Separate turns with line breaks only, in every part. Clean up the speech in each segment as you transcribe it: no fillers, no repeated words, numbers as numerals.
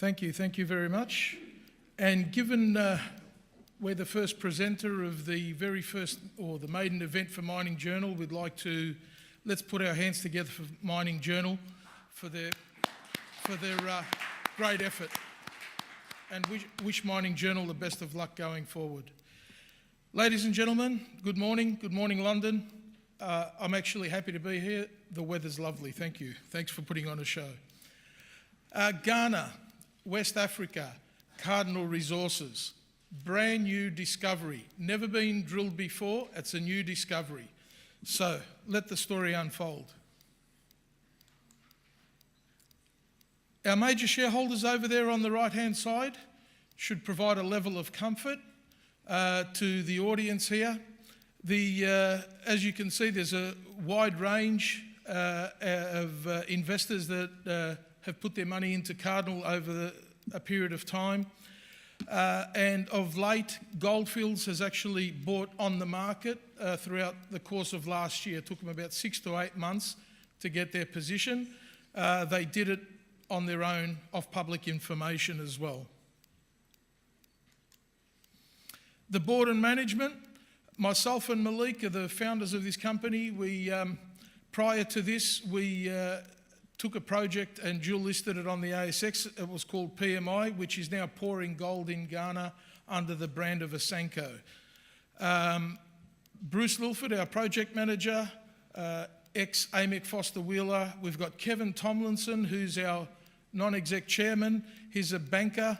Thank you very much. And given we're the first presenter of the very first, or the maiden event for Mining Journal, we'd like to, let's put our hands together for Mining Journal for their great effort, and wish Mining Journal the best of luck going forward. Ladies and gentlemen, good morning London. I'm actually happy to be here. The weather's lovely, thank you. Thanks for putting on a show. Ghana, West Africa, Cardinal Resources, brand new discovery. Never been drilled before, it's a new discovery. So, let the story unfold. Our major shareholders over there on the right-hand side should provide a level of comfort to the audience here. As you can see, there's a wide range of investors that have put their money into Cardinal over a period of time. And of late, Goldfields has actually bought on the market throughout the course of last year. It took them about 6 to 8 months to get their position. They did it on their own, off public information as well. The board and management, myself and Malik are the founders of this company. Prior to this, we took a project and dual listed it on the ASX. It was called PMI, which is now pouring gold in Ghana under the brand of Asanko. Bruce Lilford, our project manager, ex-AMEC Foster Wheeler. We've got Kevin Tomlinson, who's our non-exec chairman. He's a banker.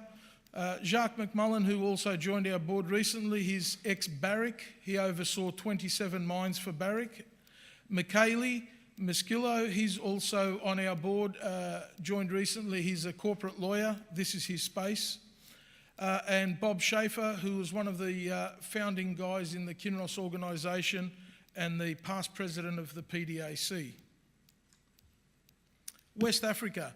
Jacques McMullen, who also joined our board recently, he's ex-Barrick. He oversaw 27 mines for Barrick. Michele Miskillo, he's also on our board, joined recently. He's a corporate lawyer. This is his space. And Bob Schaefer, who was one of the founding guys in the Kinross organisation and the past president of the PDAC. West Africa.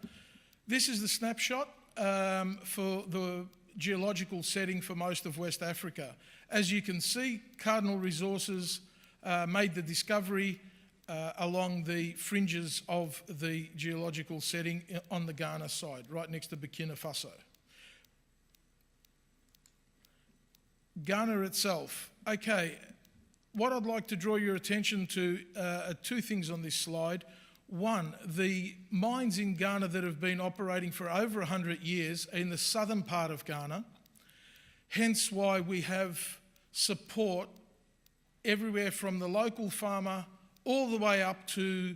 This is the snapshot for the geological setting for most of West Africa. As you can see, Cardinal Resources made the discovery along the fringes of the geological setting on the Ghana side, right next to Burkina Faso. Ghana itself. Okay, what I'd like to draw your attention to are two things on this slide. One, the mines in Ghana that have been operating for over 100 years are in the southern part of Ghana, hence why we have support everywhere from the local farmer all the way up to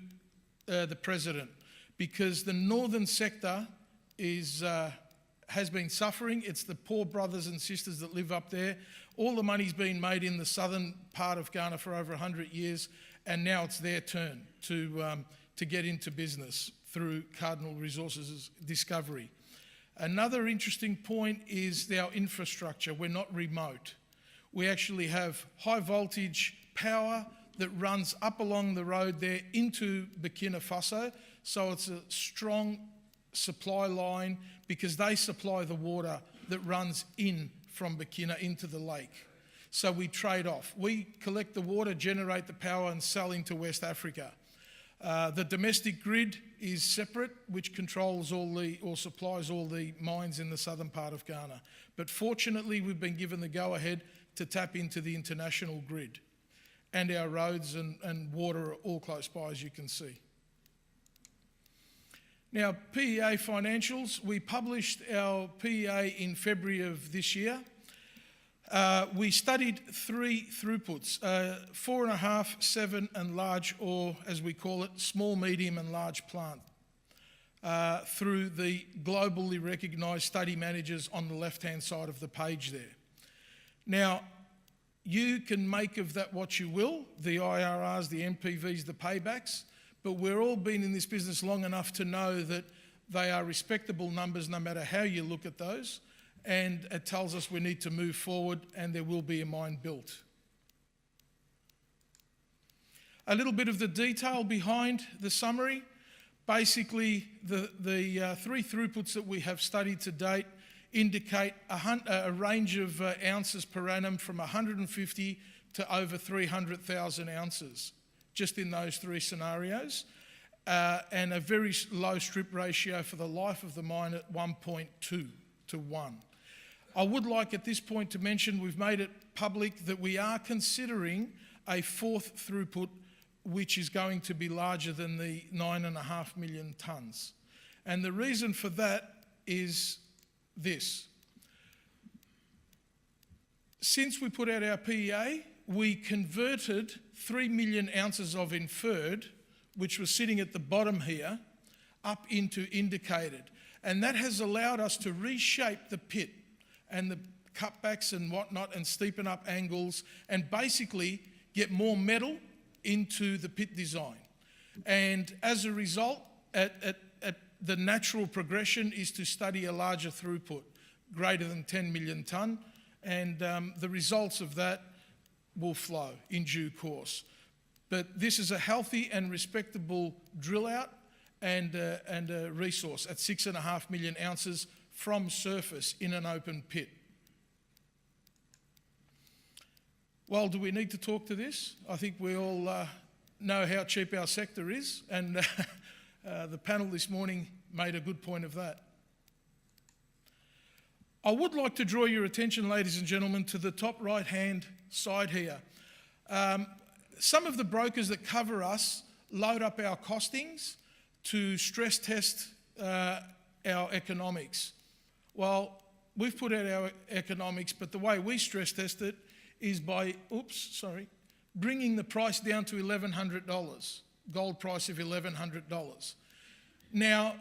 the president, because the northern sector has been suffering. It's the poor brothers and sisters that live up there. All the money's been made in the southern part of Ghana for over 100 years, and now it's their turn to get into business through Cardinal Resources' discovery. Another interesting point is our infrastructure. We're not remote. We actually have high voltage power that runs up along the road there into Burkina Faso. So it's a strong supply line because they supply the water that runs in from Burkina into the lake. So we trade off. We collect the water, generate the power and sell into West Africa. The domestic grid is separate, which controls or supplies all the mines in the southern part of Ghana. But fortunately, we've been given the go-ahead to tap into the international grid. And our roads and water are all close by, as you can see. Now, PEA financials. We published our PEA in February of this year. We studied 3 throughputs, 4.5, 7 and large, or as we call it, small, medium and large plant, through the globally recognised study managers on the left-hand side of the page there. Now, you can make of that what you will, the IRRs, the NPVs, the paybacks, but we've all been in this business long enough to know that they are respectable numbers no matter how you look at those, and it tells us we need to move forward and there will be a mine built. A little bit of the detail behind the summary. Basically, the 3 throughputs that we have studied to date indicate a range of ounces per annum from 150 to over 300,000 ounces, just in those 3 scenarios. and a very low strip ratio for the life of the mine at 1.2 to 1. I would like at this point to mention we've made it public that we are considering a fourth throughput which is going to be larger than the 9.5 million tonnes. And the reason for that is this. Since we put out our PEA, we converted 3 million ounces of inferred, which was sitting at the bottom here, up into indicated. And that has allowed us to reshape the pit and the cutbacks and whatnot and steepen up angles and basically get more metal into the pit design. And as a result, the natural progression is to study a larger throughput, greater than 10 million tonne, and the results of that will flow in due course. But this is a healthy and respectable drill out and a resource at 6.5 million ounces from surface in an open pit. Well, do we need to talk to this? I think we all know how cheap our sector is, and the panel this morning made a good point of that. I would like to draw your attention, ladies and gentlemen, to the top right-hand side here. Some of the brokers that cover us load up our costings to stress test our economics. Well, we've put out our economics, but the way we stress test it is by, bringing the price down to $1,100, gold price of $1,100. Now,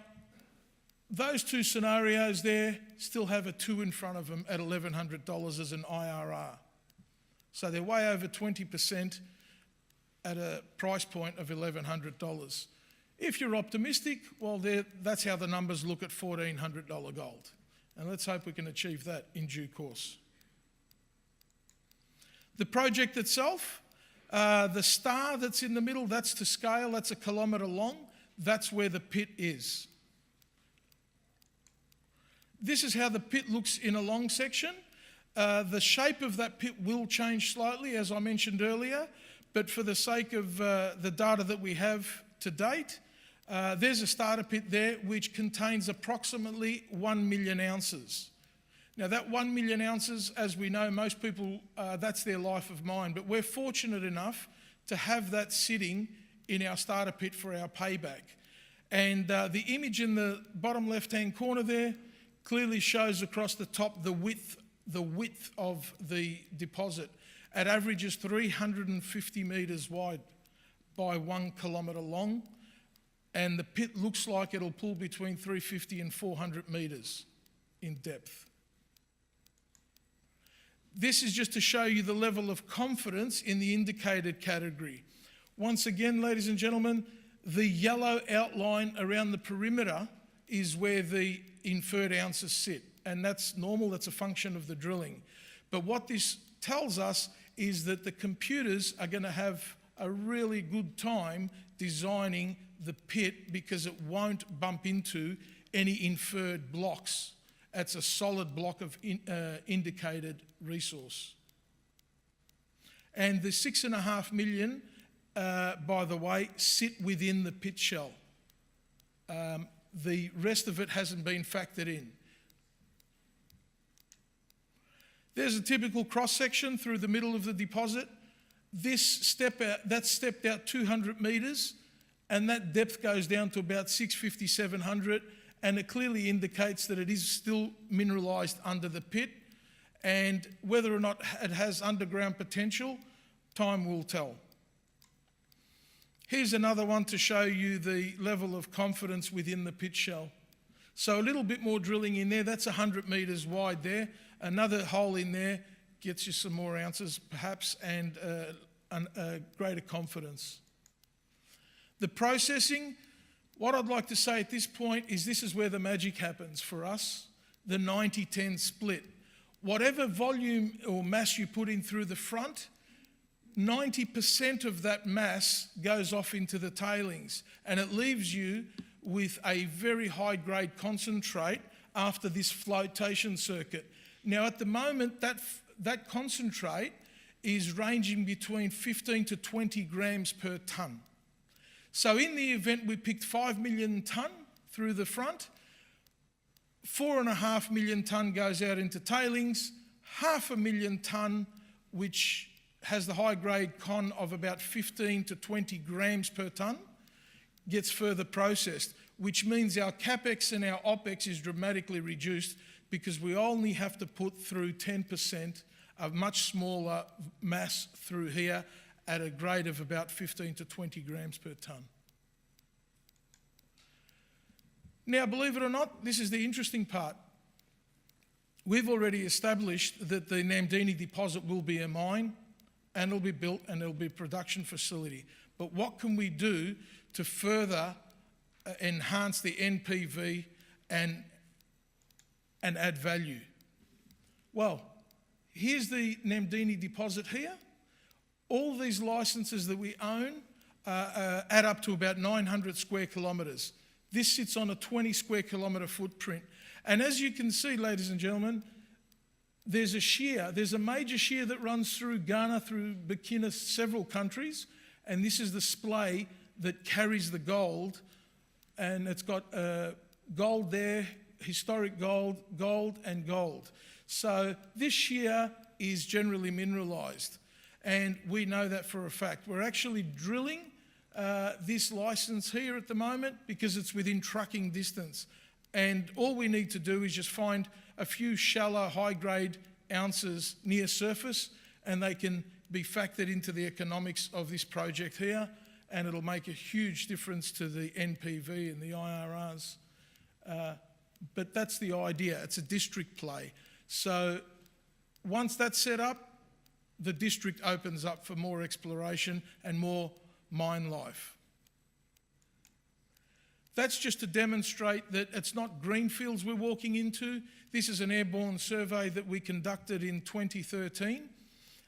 those two scenarios there still have a 2 in front of them at $1,100 as an IRR. So they're way over 20% at a price point of $1,100. If you're optimistic, well, that's how the numbers look at $1,400 gold. And let's hope we can achieve that in due course. The project itself, the star that's in the middle, that's to scale, that's 1 kilometre long. That's where the pit is. This is how the pit looks in a long section. The shape of that pit will change slightly, as I mentioned earlier, but for the sake of the data that we have to date, there's a starter pit there which contains approximately 1 million ounces. Now that 1 million ounces, as we know, most people, that's their life of mine, but we're fortunate enough to have that sitting in our starter pit for our payback. And the image in the bottom left-hand corner there clearly shows across the top the width of the deposit. It averages 350 metres wide by 1 kilometre long, and the pit looks like it'll pull between 350 and 400 metres in depth. This is just to show you the level of confidence in the indicated category. Once again, ladies and gentlemen, the yellow outline around the perimeter is where the inferred ounces sit, and that's normal, that's a function of the drilling. But what this tells us is that the computers are going to have a really good time designing the pit because it won't bump into any inferred blocks. It's a solid block of indicated resource. And the 6.5 million, by the way, sit within the pit shell. The rest of it hasn't been factored in. There's a typical cross-section through the middle of the deposit. This step out, that's stepped out 200 metres, and that depth goes down to about 650, 700, and it clearly indicates that it is still mineralised under the pit, and whether or not it has underground potential, time will tell. Here's another one to show you the level of confidence within the pit shell. So a little bit more drilling in there, that's 100 metres wide there. Another hole in there gets you some more ounces perhaps and a greater confidence. The processing, what I'd like to say at this point is this is where the magic happens for us, the 90-10 split. Whatever volume or mass you put in through the front, 90% of that mass goes off into the tailings, and it leaves you with a very high-grade concentrate after this flotation circuit. Now, at the moment, that concentrate is ranging between 15 to 20 grams per tonne. So in the event we picked 5 million tonne through the front, 4.5 million tonne goes out into tailings, 500,000 tonne, which has the high grade con of about 15 to 20 grams per tonne, gets further processed, which means our capex and our opex is dramatically reduced because we only have to put through 10% of much smaller mass through here at a grade of about 15 to 20 grams per tonne. Now, believe it or not, this is the interesting part. We've already established that the Namdini deposit will be a mine and it'll be built and it'll be a production facility. But what can we do to further enhance the NPV and add value? Well, here's the Namdini deposit here. All these licenses that we own add up to about 900 square kilometres. This sits on a 20 square kilometre footprint. And as you can see, ladies and gentlemen, there's a shear. There's a major shear that runs through Ghana, through Burkina, several countries. And this is the splay that carries the gold. And it's got gold there, historic gold, gold and gold. So this shear is generally mineralised. And we know that for a fact. We're actually drilling this licence here at the moment because it's within trucking distance. And all we need to do is just find a few shallow, high-grade ounces near surface, and they can be factored into the economics of this project here, and it'll make a huge difference to the NPV and the IRRs. But that's the idea. It's a district play. So once that's set up, the district opens up for more exploration and more mine life. That's just to demonstrate that it's not greenfields we're walking into. This is an airborne survey that we conducted in 2013.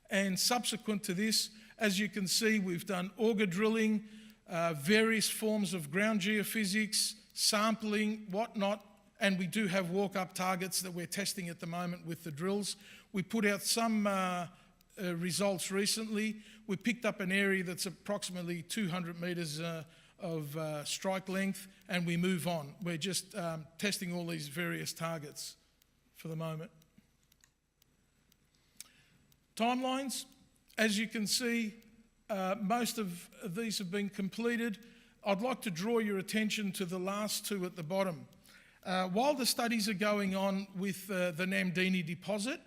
And subsequent to this, as you can see, we've done auger drilling, various forms of ground geophysics, sampling, whatnot, and we do have walk-up targets that we're testing at the moment with the drills. We put out some results recently. We picked up an area that's approximately 200 metres of strike length, and we move on. We're just testing all these various targets for the moment. Timelines, as you can see, most of these have been completed. I'd like to draw your attention to the last two at the bottom. While the studies are going on with the Namdini deposit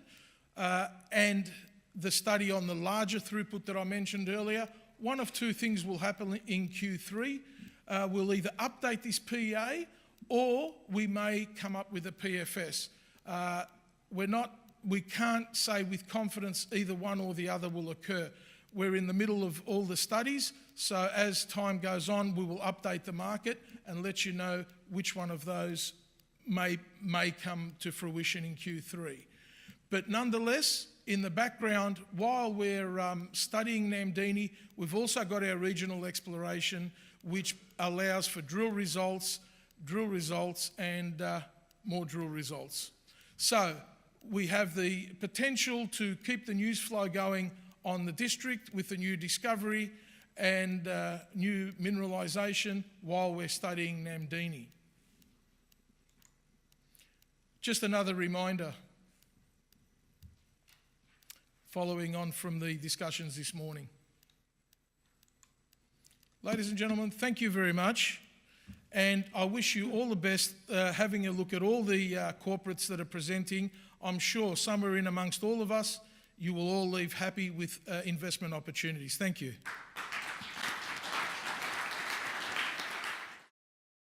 and the study on the larger throughput that I mentioned earlier, one of two things will happen in Q3. We'll either update this PEA or we may come up with a PFS. We can't say with confidence either one or the other will occur. We're in the middle of all the studies, so as time goes on, we will update the market and let you know which one of those may come to fruition in Q3. But nonetheless, in the background, while we're studying Namdini, we've also got our regional exploration, which allows for drill results, and more drill results. So we have the potential to keep the news flow going on the district with the new discovery and new mineralisation while we're studying Namdini. Just another reminder, following on from the discussions this morning. Ladies and gentlemen, thank you very much. And I wish you all the best having a look at all the corporates that are presenting. I'm sure somewhere in amongst all of us, you will all leave happy with investment opportunities. Thank you.